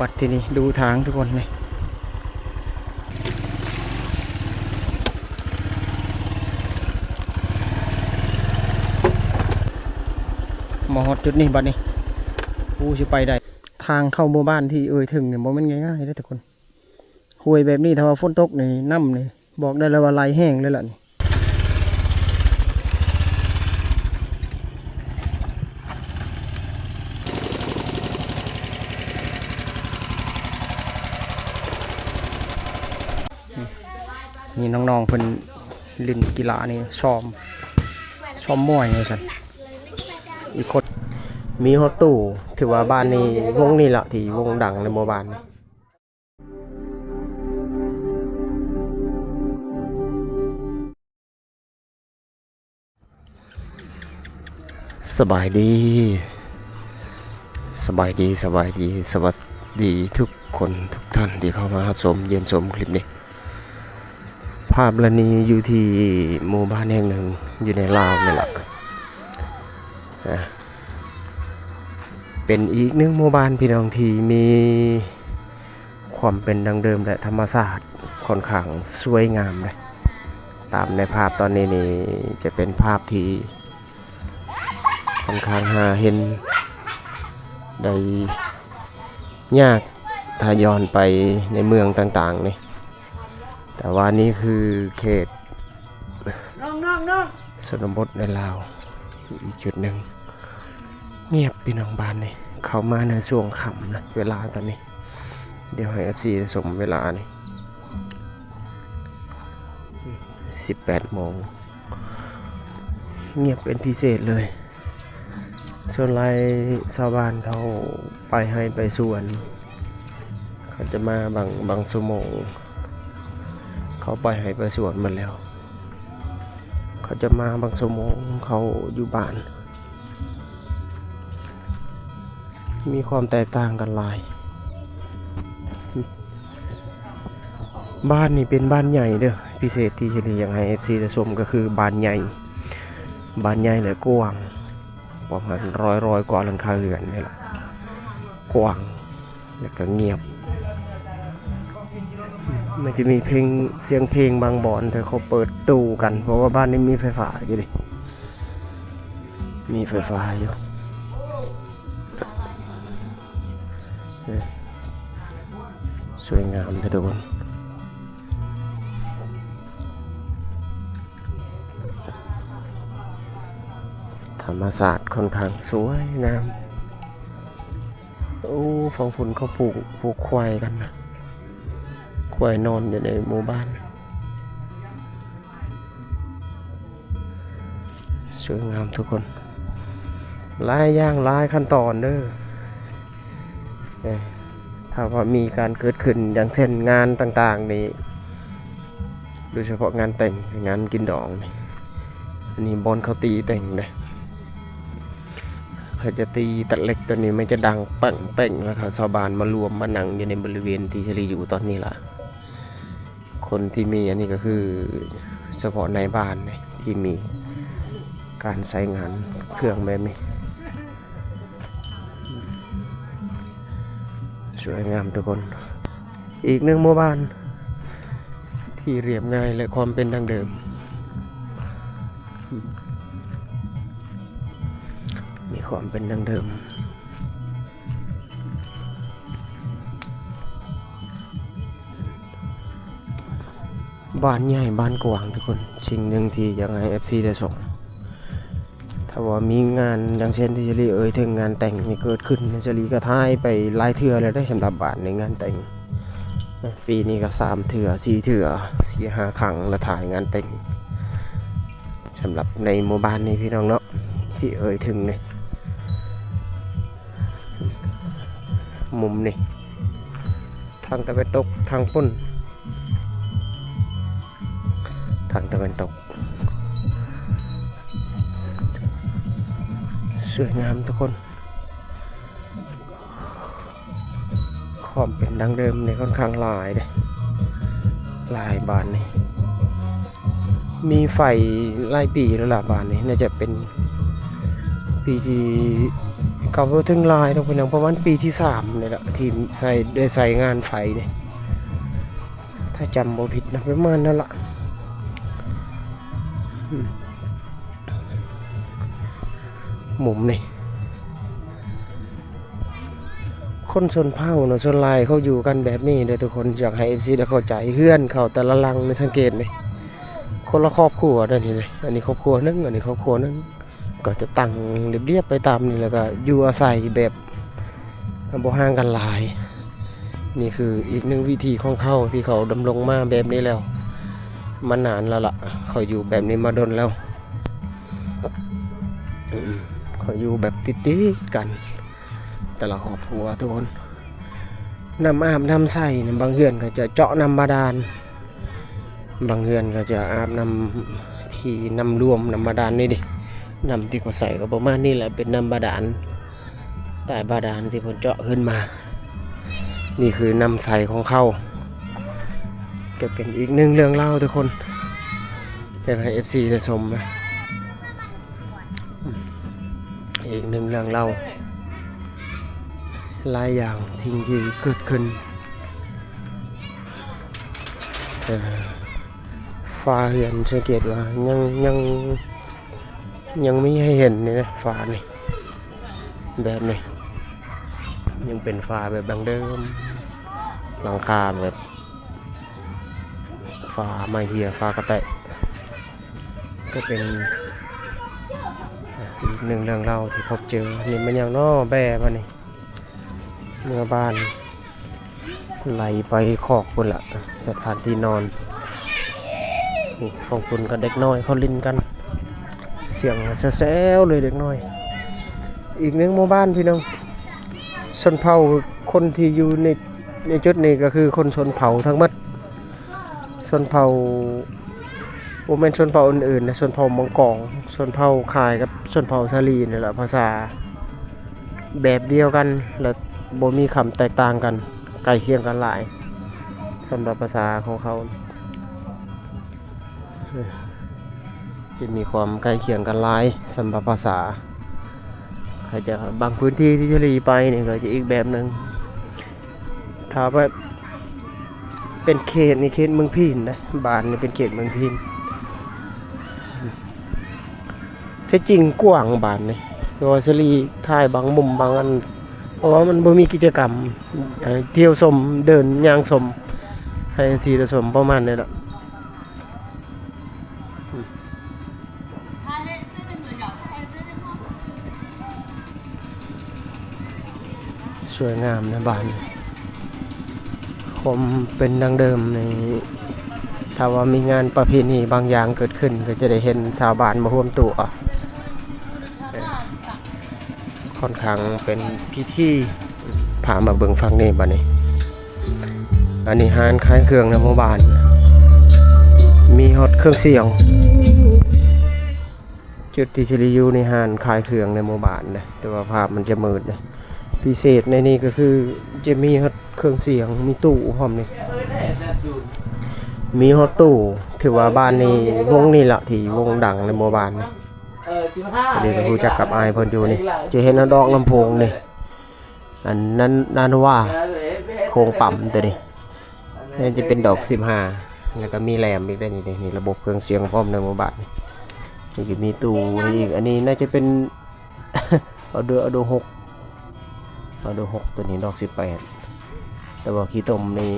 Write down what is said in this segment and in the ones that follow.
บัดทีนี้ดูทางทุกคนเลยมาฮอดจุดนี้บัดนี้กูจะไปได้ทางเข้าหมู่บ้านที่ถึงเนี่ยบ่แม่นง่ายๆเด้อทุกคนห้วยแบบนี้ถ้าว่าฝนตกนี่น้ำนี่บอกได้เลยว่าไหลแห้งเลยล่ะนี่น้องๆเพิ่นเล่นกีฬานี่ซ้อมมวยว่าซั่นอีกคนมีฮอตตู้ถือว่าบ้านนี้วงนี้ละที่วงดังในหมู่บ้านนี่สบายดีสวัสดีทุกคนทุกท่านที่เข้ามารับชมเยี่ยมชมคลิปนี้ภาพละนี้อยู่ที่หมู่บ้านแห่งหนึ่งอยู่ในลาวนี่แหละเป็นอีกหนึ่งหมู่บ้านพี่น้องที่มีความเป็นดังเดิมและธรรมชาติค่อนข้างสวยงามเลยตามในภาพตอนนี้นี่จะเป็นภาพที่ค่อนข้างหาเห็นได้ยากถ้าย้อนไปในเมืองต่างๆนี่แต่ว่านี่คือเขตชนบทในลาวอีกจุดหนึ่งเงียบพี่น้องบ้านนี่เข้ามาในช่วงค่ำนะเวลาตอนนี้เดี๋ยวให้ FC สมเวลานี่18 โมงเงียบเป็นพิเศษเลยส่วนไรชาวบ้านเขาไปสวนเขาจะมาบางชั่วโมงเขาไปสวนหมดแล้วเขาจะมาบางชั่วโมงเขาอยู่บ้านมีความแตกต่างกันหลายบ้านนี่เป็นบ้านใหญ่เด้อพิเศษที่เฉลี่ยอย่างให้ FC ได้ชมก็คือบ้านใหญ่และกว้างประมาณร้อยกว่าหลังคาเรือนนี่แหละกว้างแล้วก็เงียบมันจะมีเสียงเพลงบางบ่อนแต่เขาเปิดตู้กันเพราะว่าบ้านนี้มีไฟฟ้าอยู่ดิมีไฟฟ้าอยู่สวยงามเลยทุกคนธรรมศาสตร์ค่อนข้างสวยงามโอ้ฝั่งฝุ่นเขาปลูกควายกันนะควายนอนอยู่ในหมู่บ้านสวยงามทุกคนหลายขั้นตอนเด้อถ้าว่ามีการเกิดขึ้นอย่างเช่นงานต่างๆนี่โดยเฉพาะงานแต่งงานกินดองนี่อันนี้บอลเขาตีแต่งเลยเขาจะตีตัดเล็กตัวนี้มันจะดังเป่งแล้วครับชาวบ้านมารวมมานั่งอยู่ในบริเวณที่เฉลีอยู่ตอนนี้ล่ะคนที่มีอันนี้ก็คือเฉพาะในบ้านที่มีการใช้งานเครื่องแบบนี้สวยงามทุกคนอีกหนึ่งหมู่บ้านที่เรียบง่ายและความเป็นดั้งเดิมมีความเป็นดั้งเดิมบ้านใหญ่บ้านกว้างทุกคนสิ่งหนึ่งที่ยังไง FC ได้ส่งถ้าว่ามีงานอย่างเช่นที่เฉลี่ยถึงงานแต่งนี่เกิดขึ้นเฉลี่ยก็ท้ายไปหลายเทื่อเลยได้สำหรับบ้านในงานแต่งปีนี้ก็3 เทื่อ 4 เทื่อ 4-5 ครั้งแล้วถ่ายงานแต่งสำหรับในหมู่บ้านนี้พี่น้องเนาะที่ถึงนี่มุมนี่ทางตะวันตกทางพุ่นทางตะวันตกสวยงามทุกคนความเป็นดังเดิมในค่อนข้างหลายเลยหลายบ้านนี่มีไฟหลายปีแล้วล่ะบ้านนี้น่าจะเป็นปีที่ ก็บ่ถึงหลายดอกพี่น้องประมาณปีที่3นี่แหละที่ได้ใส่งานไฟนี่ถ้าจำบ่ผิดนะประมาณนั้นล่ะมุมนี่คนชนเผ่าเนาะชนลายเขาอยู่กันแบบนี้เด้อทุกคนอยากให้ FC ได้เข้าใจเฮือนเขาแต่ละหลังนี่สังเกตนี่คนละครอบครัวเด้อนี่เลยอันนี้ครอบครัวนึงอันนี้ครอบครัวนึงก็จะตั้งเรียบๆไปตามนี่แล้วก็อยู่อาศัยแบบบ่ห่างกันหลายนี่คืออีกหนึ่งวิธีของเขาที่เขาดำรงมาแบบนี้แล้วมานานแล้วล่ะเขาอยู่แบบนี้มาดนแล้วเขาอยู่แบบติดๆกันแต่ละครอบครัวทุกคนน้ำอาบน้ำใส่บางเฮือนก็จะเจาะน้ำบาดาลบางเฮือนก็จะอาบน้ำที่น้ำรวมน้ำบาดาลนี่ดิน้ำที่เขาใส่ก็ประมาณนี้แหละเป็นน้ำบาดาลใต้บาดาลที่เพิ่นเจาะขึ้นมานี่คือน้ำใสของเขาก็เป็นอีกหนึ่งเรื่องเล่าทุกคนอยากให้ FC ได้ชมนะอีกหนึ่งเรื่องเล่าหลายอย่างทิ้งที่เกิดขึ้นฟ้าเห็นสังเกตว่ายังไม่ให้เห็นนี่นะฟ้านี่แบบนี้ยังเป็นฟ้าแบบดังเดิมหลังคาแบบฟ้าไม้เหี้ยฟ้ากระแตะก็เป็นอีกหนึ่งเรื่องเล่าที่พบเจอนี่มันอย่างน้อแบ่มานี่เมื่อบ้านไหลไปคอกคนละสถานที่นอนของคุณกับเด็กน้อยเขาลิ้นกันเสียงแซวๆเลยเด็กน้อยอีกหนึ่งหมู่บ้านพี่น้องชนเผ่าคนที่อยู่ในจุดนี้ก็คือคนชนเผ่าทั้งหมดชนเผ่าโมเมนชนเผ่าอื่นๆนะชนเผ่ามังกรชนเผ่าคายกับชนเผ่าซาลีนี่แหละภาษาแบบเดียวกันแล้วบ่มีคำแตกต่างกันใกล้เคียงกันหลายสำหรับภาษาของเขาจะมีความใกล้เคียงกันหลายสำหรับภาษาใครจะบางพื้นที่ที่จะรีไปเนี่ยก็จะอีกแบบหนึ่งถ้าแบบเป็นเขตนี่เขตเมืองพิณนะบ้านนี่เป็นเขตเมืองพิณแท้จริงกว้างบ้านนี่แต่ว่าสลีถ่ายบางมุมบางอันเพราะว่ามันบ่มีกิจกรรมเที่ยวชมเดินย่างชมให้สีผสมประมาณนี้แหละสวยงามนะบ้านคมเป็นดังเดิมในถ้าว่ามีงานประเพณีบางอย่างเกิดขึ้นก็จะได้เห็นชาวบ้านมาร่วมตัวค่อนข้างเป็นพิธีพามาเบิ่งฟังนี่บัดนี้อันนี้ร้านขายเครื่องในหมู่บ้านมีฮอตเครื่องเสียงจุดที่ชิริยูในร้านขายเครื่องในหมู่บ้านนะแต่ว่าภาพมันจะมืดนะพิเศษในนี้ก็คือจะมีฮอตเครื่องเสียงมีตู้พร้อมนี่มีฮอตตู้ถือว่าบ้านนี้วงนี้ละที่วงดังในหมู่บ้านนี่เดี๋ยวก็รู้จักกับอายเพิ่นอยู่นี่จะเห็นดอกลำโพงนี่อันนั้นนั่นว่าโครงปั๊มตัวนี้นี่จะเป็นดอก15แล้วก็มีแรมอีกได้นี่ระบบเครื่องเสียงพร้อมในหมู่บ้านนี่ก็มีตู้อีกอันนี้น่าจะเป็น เอาดู6ตัวนี้ดอก18แต่ว่าขี้ตมนี่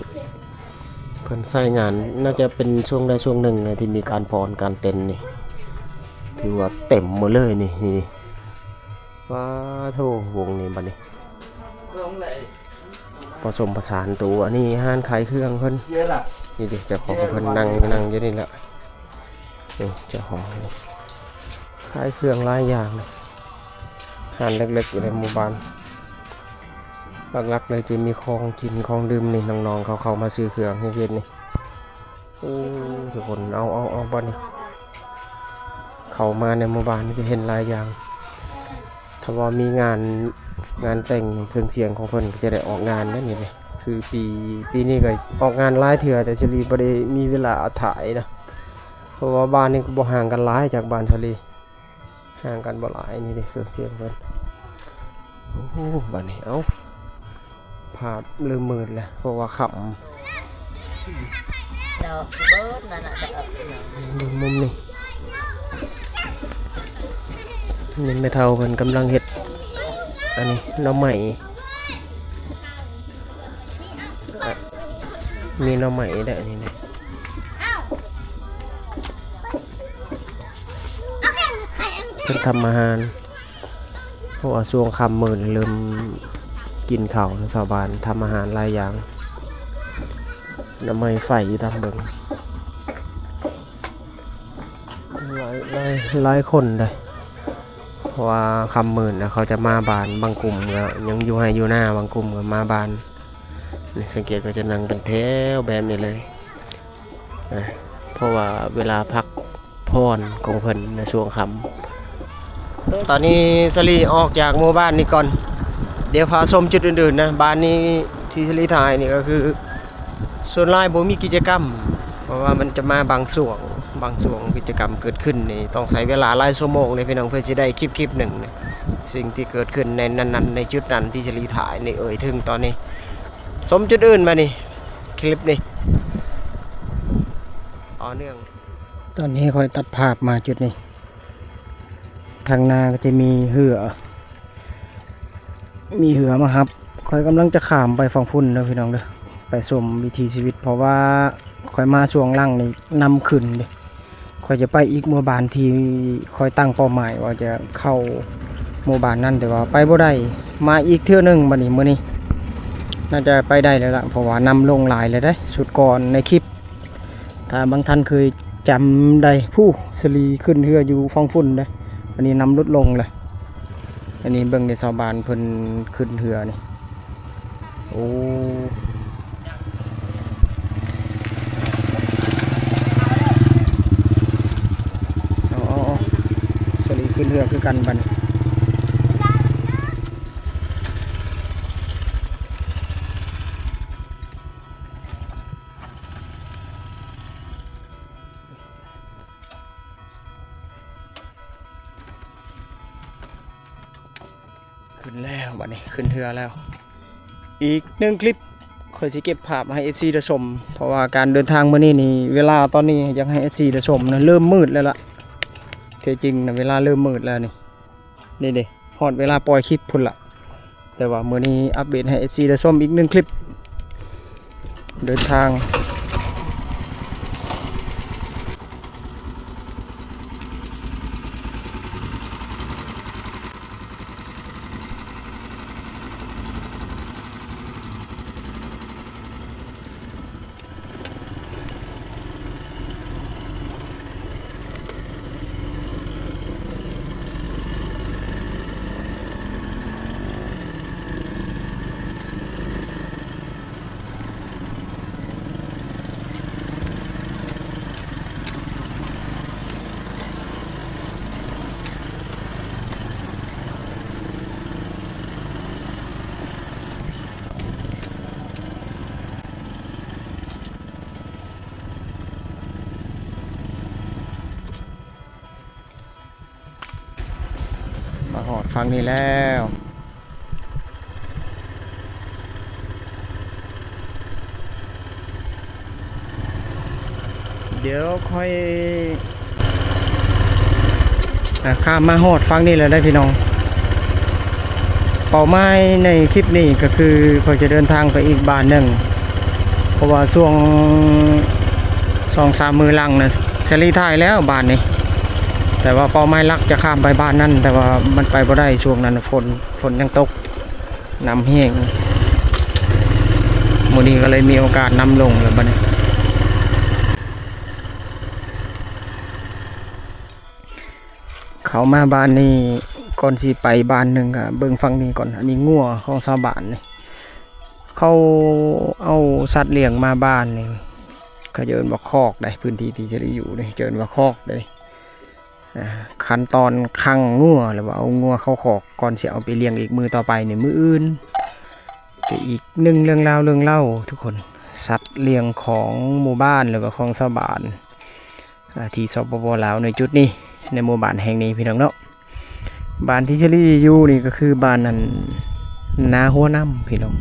เพิ่นใช้งานน่าจะเป็นช่วงใดช่วงหนึ่งนะที่มีการพรการเต้นนี่ถือว่าเต็มหมดเลยนี่ว้าโธ่วงนี้บัดนี้ผสมผสานตัวอันนี้ห้านขายเครื่องเพิ่นนี่ดิเจ้าของเพิ่นนั่งอยู่นี่แหละนี่เจ้าของขายเครื่องหลายอย่างห้านเล็กๆอยู่ในหมู่บ้านหลักๆเลยจะมีของกินของดื่มนี่น้องๆเขาเข้ามาซื้อเครื่องให้เย็นนี่ทุกคนเอาบ้านนี่เข้ามาในหมู่บ้านจะเห็นหลายอย่างถ้าว่ามีงานแต่งเครื่องเสียงของเพิ่นก็จะได้ออกงานนั่นนี่เลยคือปีนี้ก็ออกงานหลายเถื่อแต่ชลีบ่ได้มีเวลาถ่ายนะเพราะว่าบ้านนี้ก็บ่ห่างกันหลายจากบ้านชลีห่างกันบ่หลายนี่เด้เครื่องเสียงเพิ่น โอ้โหบัดนี้เอ้าภาพลืมมืดแล้วเพราะว่าขับ Được, bớt là được. ดูมุมนี่นี่ไม่เท่าเพิ่นกำลังเฮ็ดอันนี้หน่อไม้อ่ะมีหน่อไม้ได้อันนี้นี่เพิ่นทำอาหารเพราะว่าช่วงค่ำมื้อนี่เริ่มกินข้าวชาวบ้านทำอาหารหลายอย่างหน่อไม้ไฟตามเบิ่งหลายคนเลยเพราะว่าคำหมื่นนะเขาจะมาบานบางกลุ่มก็ยังอยู่ให้อยู่หน้าบางกลุ่มก็มาบานนี่สังเกตว่าจะนั่งเป็นแถวแบบนี้เลยนะเพราะว่าเวลาพักพรของเพิ่นในช่วงค่ำตอนนี้สลีออกจากหมู่บ้านนี้ก่อนเดี๋ยวพาชมจุดอื่นๆนะบ้านนี้ที่สลีถ่ายนี่ก็คือส่วนหลายบ่มีกิจกรรมเพราะว่ามันจะมาบางช่วงกิจกรรมเกิดขึ้นนี่ต้องใช้เวลาหลายชั่วโมงเลยพี่น้องเพื่อจะได้คลิปหนึ่งนะสิ่งที่เกิดขึ้นในนั้นในจุดนั้นที่จะรีถ่ายนี่ถึงตอนนี้สมจุดอื่นมานี่คลิปนี่ต่อเนื่องตอนนี้ค่อยตัดภาพมาจุดนี้ทางนาก็จะมีเหือมาครับค่อยกำลังจะข้ามไปฝั่งพุ่นนะพี่น้องเด้อไปชมวิถีชีวิตเพราะว่าค่อยมาช่วงล่างนี่นำขึ้นเลยค่อยจะไปอีกหมู่บ้านที่ค่อยตั้งเป้าหมายว่าจะเข้าหมู่บ้านนั้นแต่ว่าไปบ่ได้มาอีกเทื่อนึงบัดนี้มื้อนี้น่าจะไปได้แล้วล่ะเพราะว่านำลงหลายเลยได้สุดก่อนในคลิปถ้าบางท่านเคยจำได้ผู้สลีขึ้นเรืออยู่ฟังฝุ่นได้อันนี้นำลดลงเลยอันนี้เบิ่งในชาวบ้านเพิ่นขึ้นเรือนี่โอ้ขึ้นเรือคือกันบันขึ้นแล้วบัดนี้ขึ้นเรือแล้วอีกหนึ่งคลิปเคยสิเก็บภาพให้ FC ได้ชมเพราะว่าการเดินทางมื้อนี้นี่เวลาตอนนี้ยังให้ FC ได้ชมนะเริ่มมืดแล้วล่ะแท้จริงนะเวลาเริ่มมืดแล้วนี่เด้ฮอดเวลาปล่อยคลิปพุ่นละแต่ว่ามื้อนี้อัปเดตให้ FC ได้ชมอีกหนึ่งคลิปเดินทางมาหอดฟังนี้แล้วเดี๋ยวค่อยข้ามมาหอดฟังนี้เลยได้พี่น้องเป้าหมายในคลิปนี้ก็คือค่อยจะเดินทางไปอีกบ้านหนึ่งเพราะว่าช่วง2-3 มื้อหลังนะเฉลี่ยท้ายแล้วบ้านนี้แต่ว่าเป้าหมายหลักจะข้ามไปบ้านนั่นแต่ว่ามันไปบ่ได้ช่วงนั้นฝนยังตกน้ำแห้งมื้อนี้ก็เลยมีโอกาสนำลงเลยบัดนี้เขามาบ้านนี้ก่อนสิไปบ้านหนึ่งค่ะเบิ่งฟังนี้ก่อนอันนี้งัวของชาวบ้านนี่เขาเอาสัตว์เลี้ยงมาบ้านนี่เขาเจิญว่าคอกได้พื้นที่ที่จะได้อยู่นี่เจิญว่าคอกได้ขั้นตอนคั่งงัวหรือว่าเอางัวเข้าคอกก่อนสิเอาไปเลี้ยงอีกมือต่อไปนี่มืออื่นก็อีกหนึ่งเรื่องเล่าทุกคนสัตว์เลี้ยงของหมู่บ้านหรือว่าของชาวบ้านที่สปป.ลาวในจุดนี้ในหมู่บ้านแห่งนี้พี่น้องเนาะ บ้านที่เชอรี่อยู่นี่ก็คือบ้านนั้นนาหัวน้ำพี่น้อง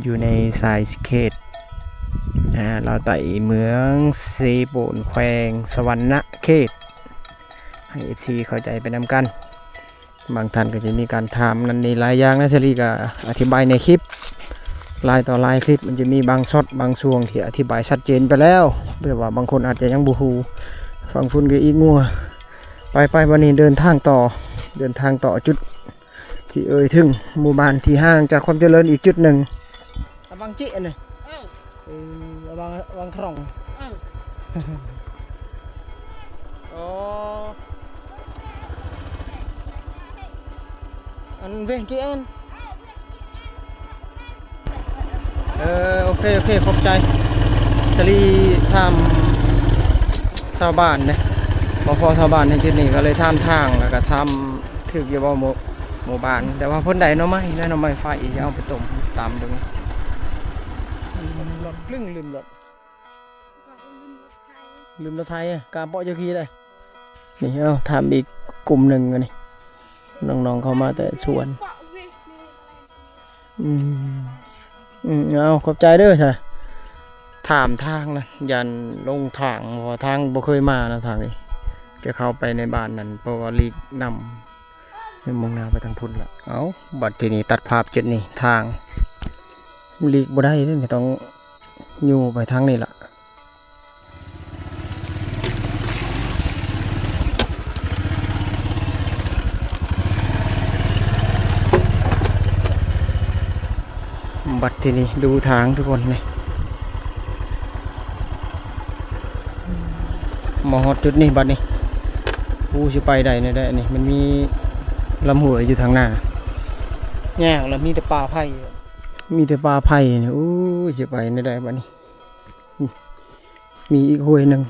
อยู่ในสายสเขตเราไต่เมืองเซโปนแขวงสวรรณเขตให้ FC เข้าใจไปนำกันบางท่านก็จะมีการถามนั่นนี่หลายอย่างนะเชอรี่ก็อธิบายในคลิปลายต่อลายคลิปมันจะมีบางช็อตบางช่วงที่อธิบายชัดเจนไปแล้วเพื่อว่าบางคนอาจจะยังบูฮูฟังฟุ้นก็อีกงัวไปวันนี้เดินทางต่อจุดที่ถึงหมู่บ้านที่ห่างจากความเจริญอีกจุดหนึ่งบางจิอันนี้บางครองอ๋ออันเวงจีอันโอเคขอบใจสลีทำชาวบ้านนะพอชาวบ้านในจุดนี้ก็เลยทำทางแล้วก็ทำถึกอยู่บ่หมู่บ้านแต่ว่าพ้นใดเนาะไม่แล้วเนาะไม่ไฟเอาไปต้มตามดึงรถกลึ่งลืมรถไทยกาเปาะเจ้าขี้เลยนี่เอาทำอีกกลุ่มหนึ่งนี่น้องๆเข้ามาแต่สวนเอาขอบใจเด้อใช่ถามทางนะยันลงทางพอทางบ่เคยมานะทางนี้จะเข้าไปในบ้านนั้นเพราะว่าลีกนำให้มุ่งหน้าไปทางพุ่นละเอาบัดทีนี้ตัดภาพจุดนี้ทางลีกบ่ได้เด้อต้องอยู่ไปทางนี้ล่ะบัดทีนี้ดูทางทุกคนนี่มาฮอดจุดนี้บัดนี้ผู้สิไปได้เนี่ยได้นี่มันมีลำห้วยอยู่ทางหน้าแยกแล้วมีแต่ป่าไผ่นี่โอ้ยสิไปเนี่ยได้บัดนี้มีอีกห้วยหนึ่ง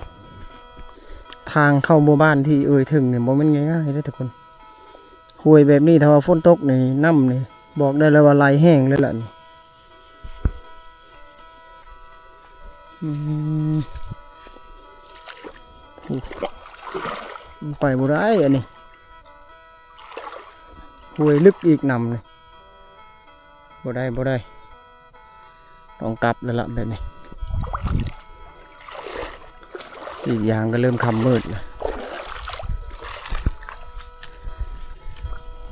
ทางเข้าหมู่บ้านที่ถึงเนี่ยบ่แม่นง่ายๆเด้อทุกคนห้วยแบบนี้ถ้าว่าฝนตกนี่น้ำนี่บอกได้เลยว่าไหลแห้งเลยล่ะนี่ไปบ่ได้อันนี้ห้วยลึกอีกนำเลยบ่ได้ต้องกลับแล้วล่ะแบบนี้อีกอย่างก็เริ่มค่ำมืดแล้ว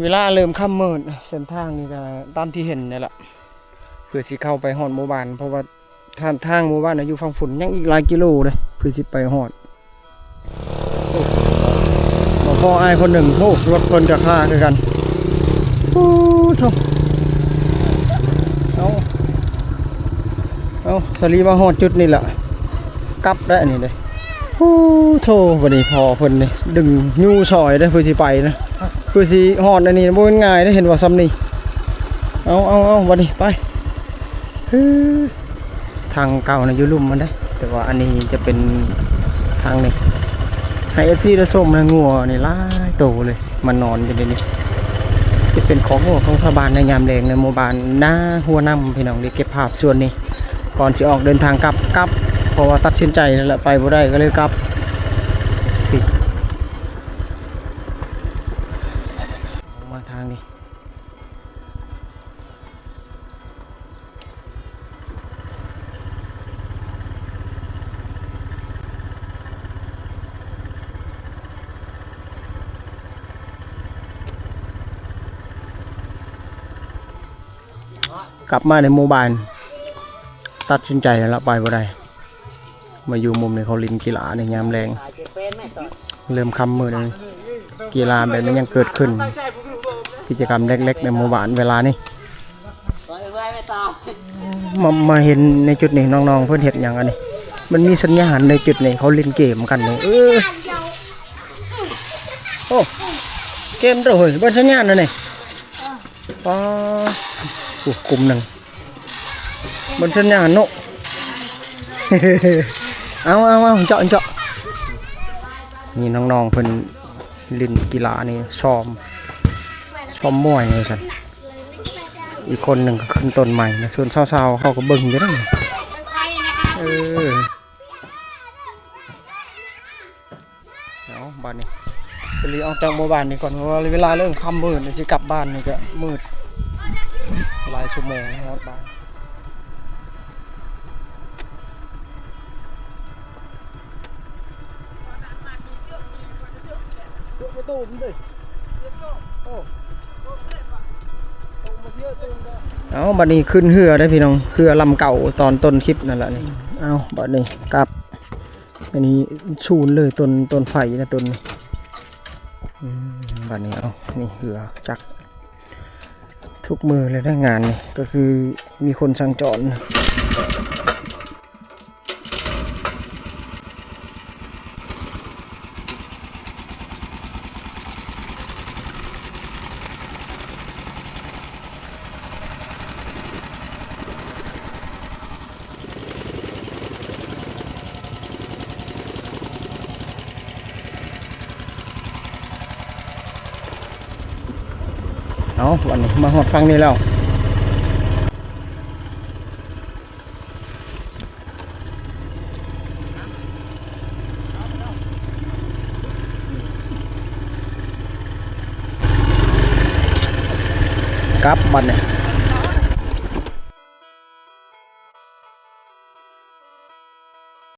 เวลาเริ่มค่ำมืดเส้นทางนี่ก็ตามที่เห็นนี่แหละเพื่อสิเข้าไปฮอดหมู่บ้านเพราะว่าทางหมู่บ้านอยู่ฝั่งฝุ่นยังอีกหลายกิโลเลยเพื่อสิไปฮอดพ่อไอ้คนหนึ่งโอ้รถคนจะฆ่าคือกันโอ้โธ่เอาสลีมาฮอดจุดนี่แหละกลับได้นี่เลยโอ้โธ่วันนี้พอเพิ่นนี่ดึงยูซอยได้เพื่อสิไปนะเพื่อสิฮอดอันนี้บ่ง่ายได้เห็นว่าซ้ำนี่เอาวันนี้ไปทางเก่านะอยู่ลุ่มมันได้แต่ว่าอันนี้จะเป็นทางนี้ให้ FC ได้ส้มนะงัวนี่หลายโตเลยมันนอนอยู่ในนี้จะเป็นของงัวของชาวบ้านในยามแรงในหมู่บ้านหน้าหัวน้ำพี่น้องได้เก็บภาพส่วนนี้ก่อนสิออกเดินทางกลับเพราะว่าตัดสินใจนั่นแหละไปบ่ได้ก็เลยกลับมาทางนี้กลับมาในหมู่บ้านตัดสินใจแล้วไปบ่ได้มาอยู่มุมในเขาลินกีฬาในยามแรงเริ่มค่ำมืดเลยกีฬาแบบนี้ยังเกิดขึ้นกิจกรรมเล็กๆในหมู่บ้านเวลานี้มาเห็นในจุดนี้น้องๆเพื่อนเห็นอย่างอันนี้มันมีสัญญาณในจุดนี้เขาเล่นเกมกันเลยโอ้เกมโดยบนสัญญาณนั่นนี่กลุ่มหนึ่งบนสัญญาณโนเอาเจาะนี่น้องๆเพิ่นเล่นกีฬานี่ซ้อมมวยเลยสันอีกคนหนึ่งก็ขึ้นต้นใหม่นะส่วนเช้าๆเขาก็เบิ่งอยู่นั่นเอาบ้านนี้ จะรีออกจากหมู่บ้านนี่ก่อนเพราะว่าเวลาเริ่มค่ำมืดสิกลับบ้านนี่ก็มืดหลายชั่วโมงฮอดบ้านเอาบัดนี้ขึ้นเรือได้พี่น้องเรือลำเก่าตอนต้นคลิปนั่นแหละนี่เอาบัดนี้กลับอันนี้ชูนเลยต้นไฟนะต้นนี้บัดนี้เอานี่เรือจักทุกมือเลยได้งานนี่ก็คือมีคนสั่งจรเอาวันนี้มาหอดฟังนี่แล้วกลับบัดเนี่ย